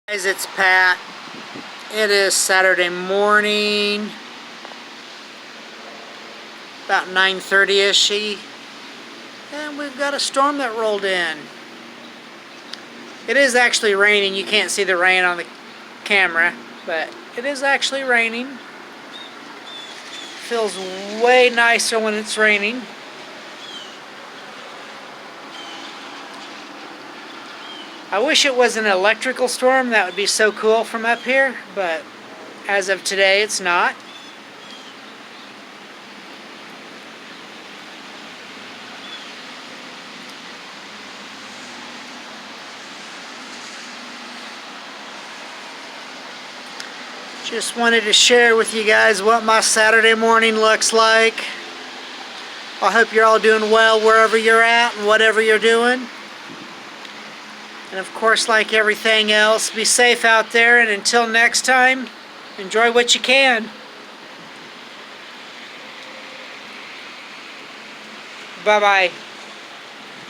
Guys, it's Pat. It is Saturday morning, about 9:30ish, and we've got a storm that rolled in. It is actually raining. You can't see the rain on the camera, but it is actually raining. Feels way nicer when it's raining. I wish it was an electrical storm. That would be so cool from up here, but as of today, it's not. Just wanted to share with you guys what my Saturday morning looks like. I hope you're all doing well wherever you're at and whatever you're doing. And of course, like everything else, be safe out there, and until next time, enjoy what you can. Bye-bye.